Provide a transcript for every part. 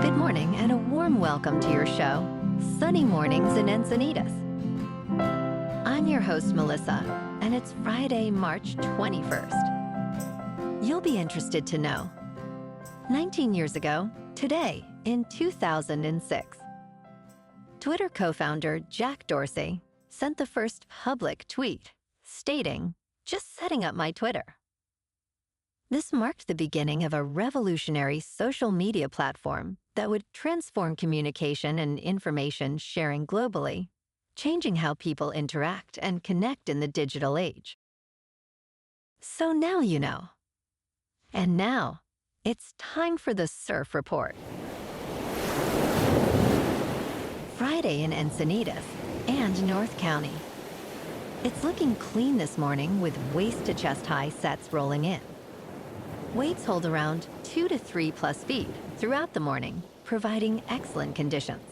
Good morning and a warm welcome to your show, Sunny Mornings in Encinitas. I'm your host, Melissa, and it's Friday, March 21st. You'll be interested to know, 19 years ago, today, in 2006, Twitter co-founder Jack Dorsey sent the first public tweet stating, "Just setting up my Twitter." This marked the beginning of a revolutionary social media platform that would transform communication and information sharing globally, changing how people interact and connect in the digital age. So now you know. And now, it's time for the Surf Report. Friday in Encinitas and North County. It's looking clean this morning with waist-to-chest high sets rolling in. Waves hold around 2 to 3 plus feet throughout the morning, providing excellent conditions.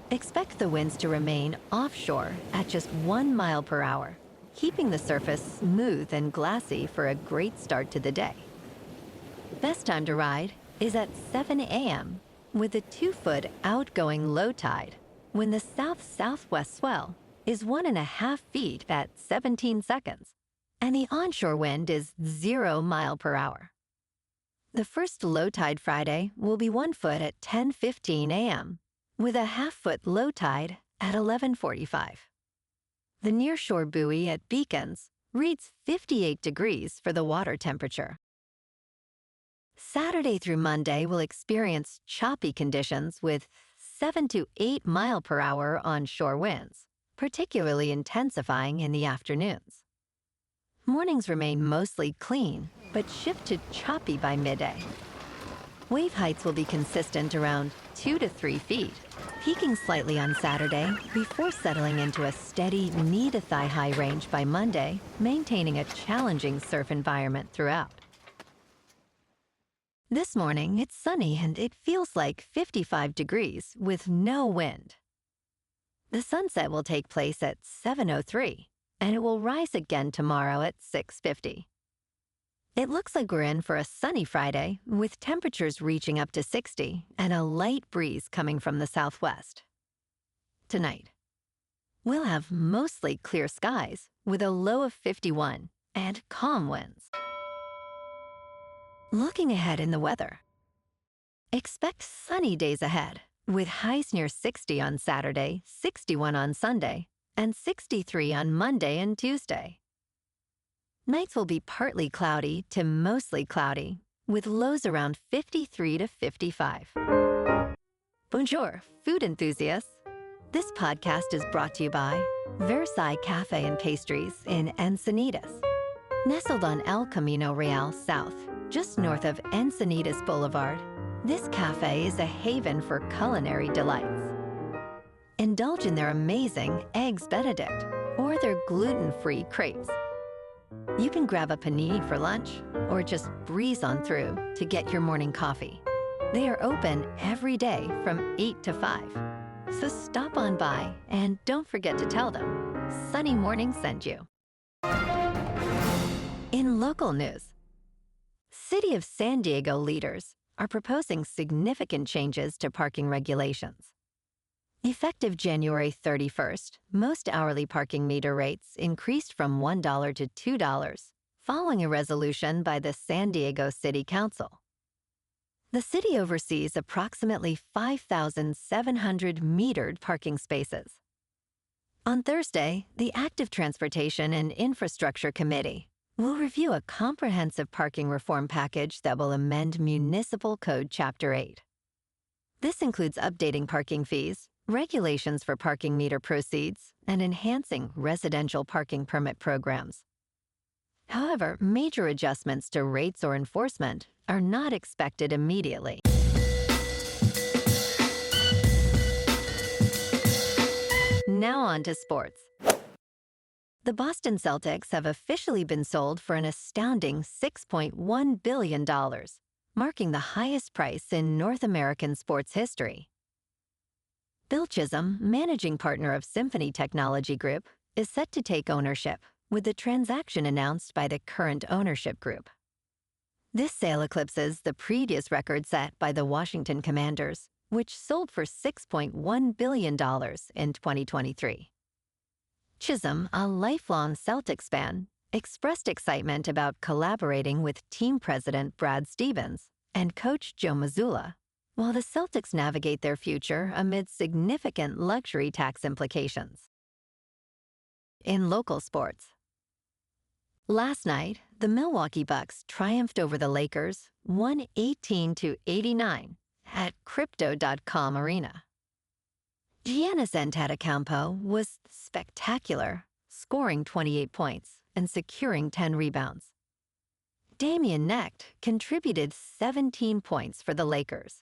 Expect the winds to remain offshore at just 1 mile per hour, keeping the surface smooth and glassy for a great start to the day. Best time to ride is at 7 a.m. with a 2-foot outgoing low tide when the south-southwest swell is 1.5 feet at 17 seconds. And the onshore wind is 0 mile per hour. The first low tide Friday will be 1 foot at 10:15 a.m., with a 1/2 foot low tide at 11:45. The nearshore buoy at Beacons reads 58 degrees for the water temperature. Saturday through Monday will experience choppy conditions with 7 to 8 mile per hour onshore winds, particularly intensifying in the afternoons. Mornings remain mostly clean, but shift to choppy by midday. Wave heights will be consistent around 2 to 3 feet, peaking slightly on Saturday before settling into a steady knee-to-thigh-high range by Monday, maintaining a challenging surf environment throughout. This morning, it's sunny and it feels like 55 degrees with no wind. The sunset will take place at 7:03. And it will rise again tomorrow at 6:50. It looks like we're in for a sunny Friday with temperatures reaching up to 60 and a light breeze coming from the southwest. Tonight, we'll have mostly clear skies with a low of 51 and calm winds. Looking ahead in the weather, expect sunny days ahead with highs near 60 on Saturday, 61 on Sunday, and 63 on Monday and Tuesday. Nights will be partly cloudy to mostly cloudy, with lows around 53 to 55. Bonjour, food enthusiasts. This podcast is brought to you by Versailles Cafe and Pastries in Encinitas. Nestled on El Camino Real South, just north of Encinitas Boulevard, this cafe is a haven for culinary delights. Indulge in their amazing Eggs Benedict or their gluten-free crepes. You can grab a panini for lunch or just breeze on through to get your morning coffee. They are open every day from 8 to 5. So stop on by and don't forget to tell them Sunny Morning sent you. In local news, City of San Diego leaders are proposing significant changes to parking regulations. Effective January 31st, most hourly parking meter rates increased from $1 to $2, following a resolution by the San Diego City Council. The city oversees approximately 5,700 metered parking spaces. On Thursday, the Active Transportation and Infrastructure Committee will review a comprehensive parking reform package that will amend Municipal Code Chapter 8. This includes updating parking fees, regulations for parking meter proceeds, and enhancing residential parking permit programs. However, major adjustments to rates or enforcement are not expected immediately. Now on to sports. The Boston Celtics have officially been sold for an astounding $6.1 billion, marking the highest price in North American sports history. Bill Chisholm, managing partner of Symphony Technology Group, is set to take ownership, with the transaction announced by the current ownership group. This sale eclipses the previous record set by the Washington Commanders, which sold for $6.1 billion in 2023. Chisholm, a lifelong Celtics fan, expressed excitement about collaborating with team president Brad Stevens and coach Joe Mazzulla, while the Celtics navigate their future amid significant luxury tax implications. In local sports, last night, the Milwaukee Bucks triumphed over the Lakers 118-89 at Crypto.com Arena. Giannis Antetokounmpo was spectacular, scoring 28 points and securing 10 rebounds. Damian Knecht contributed 17 points for the Lakers.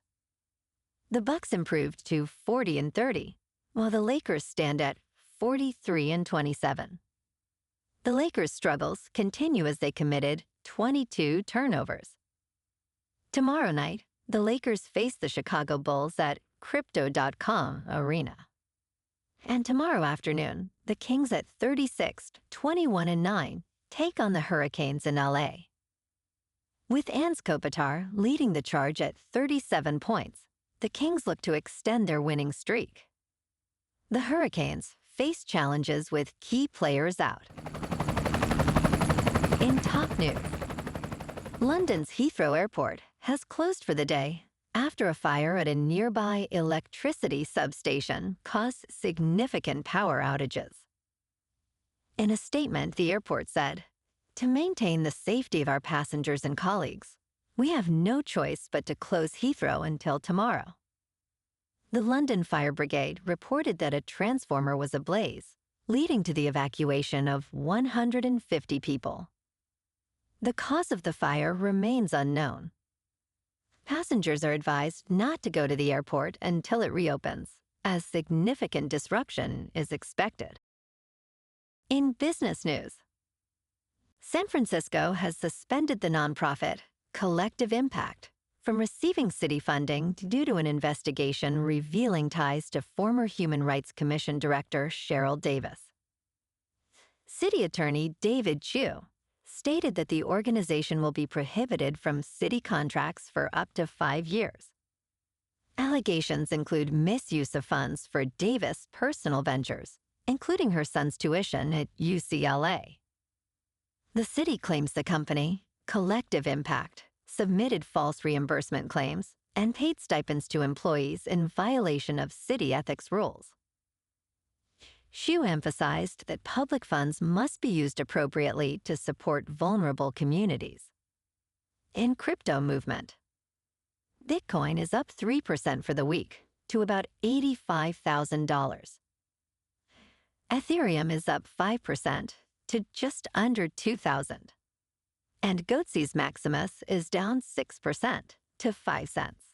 The Bucks improved to 40-30, while the Lakers stand at 43-27. The Lakers' struggles continue as they committed 22 turnovers. Tomorrow night, the Lakers face the Chicago Bulls at Crypto.com Arena. And tomorrow afternoon, the Kings at 36th, 21-9, take on the Hurricanes in LA. With Anze Kopitar leading the charge at 37 points, the Kings look to extend their winning streak. The Hurricanes face challenges with key players out. In top news, London's Heathrow Airport has closed for the day after a fire at a nearby electricity substation caused significant power outages. In a statement, the airport said, "To maintain the safety of our passengers and colleagues, we have no choice but to close Heathrow until tomorrow." The London Fire Brigade reported that a transformer was ablaze, leading to the evacuation of 150 people. The cause of the fire remains unknown. Passengers are advised not to go to the airport until it reopens, as significant disruption is expected. In business news, San Francisco has suspended the nonprofit Collective Impact from receiving city funding due to an investigation revealing ties to former Human Rights Commission Director Cheryl Davis. City Attorney David Chu stated that the organization will be prohibited from city contracts for up to 5 years. Allegations include misuse of funds for Davis' personal ventures, including her son's tuition at UCLA. The city claims the company, Collective Impact, submitted false reimbursement claims and paid stipends to employees in violation of city ethics rules. Xu emphasized that public funds must be used appropriately to support vulnerable communities. In crypto movement, Bitcoin is up 3% for the week to about $85,000. Ethereum is up 5% to just under 2,000. And Goatse's Maximus is down 6% to 5 cents.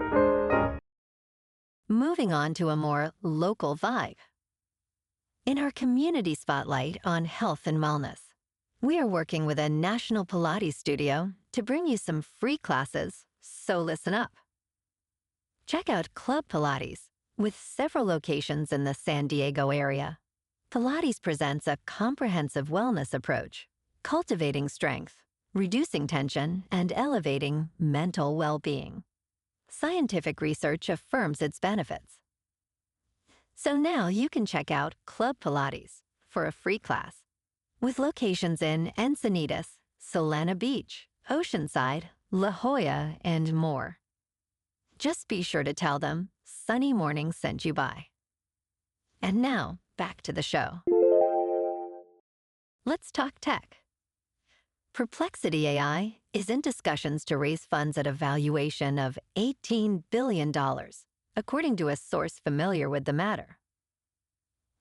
Moving on to a more local vibe. In our community spotlight on health and wellness, we are working with a national Pilates studio to bring you some free classes, so listen up. Check out Club Pilates, with several locations in the San Diego area. Pilates presents a comprehensive wellness approach, cultivating strength, reducing tension, and elevating mental well-being. Scientific research affirms its benefits. So now you can check out Club Pilates for a free class, with locations in Encinitas, Solana Beach, Oceanside, La Jolla, and more. Just be sure to tell them Sunny Morning sent you by. And now, back to the show. Let's talk tech. Perplexity AI is in discussions to raise funds at a valuation of $18 billion, according to a source familiar with the matter.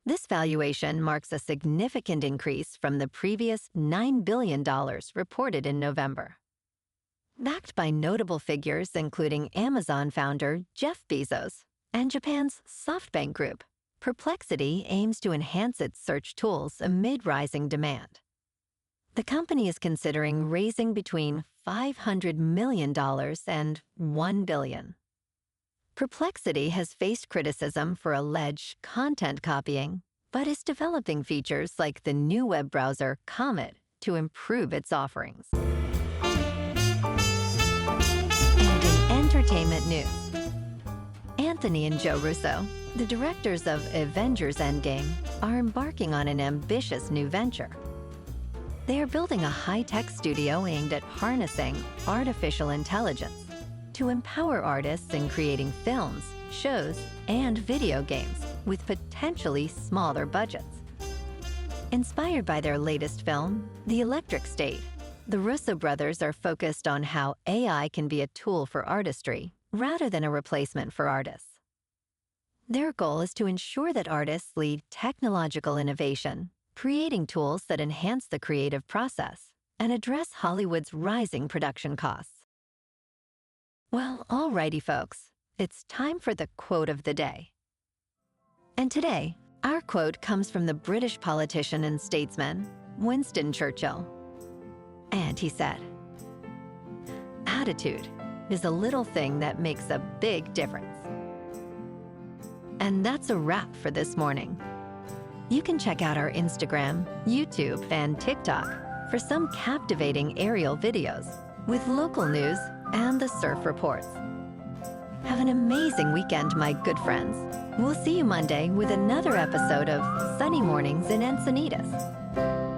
This valuation marks a significant increase from the previous $9 billion reported in November. Backed by notable figures including Amazon founder Jeff Bezos and Japan's SoftBank Group, Perplexity aims to enhance its search tools amid rising demand. The company is considering raising between $500 million and $1 billion. Perplexity has faced criticism for alleged content copying, but is developing features like the new web browser Comet to improve its offerings. entertainment news. Anthony and Joe Russo, the directors of Avengers Endgame, are embarking on an ambitious new venture. They are building a high-tech studio aimed at harnessing artificial intelligence to empower artists in creating films, shows, and video games with potentially smaller budgets. Inspired by their latest film, The Electric State, the Russo brothers are focused on how AI can be a tool for artistry rather than a replacement for artists. Their goal is to ensure that artists lead technological innovation, creating tools that enhance the creative process and address Hollywood's rising production costs. Well, alrighty, folks, it's time for the quote of the day. And today, our quote comes from the British politician and statesman, Winston Churchill. And he said, "Attitude is a little thing that makes a big difference." And that's a wrap for this morning. You can check out our Instagram, YouTube, and TikTok for some captivating aerial videos with local news and the surf reports. Have an amazing weekend, my good friends. We'll see you Monday with another episode of Sunny Mornings in Encinitas.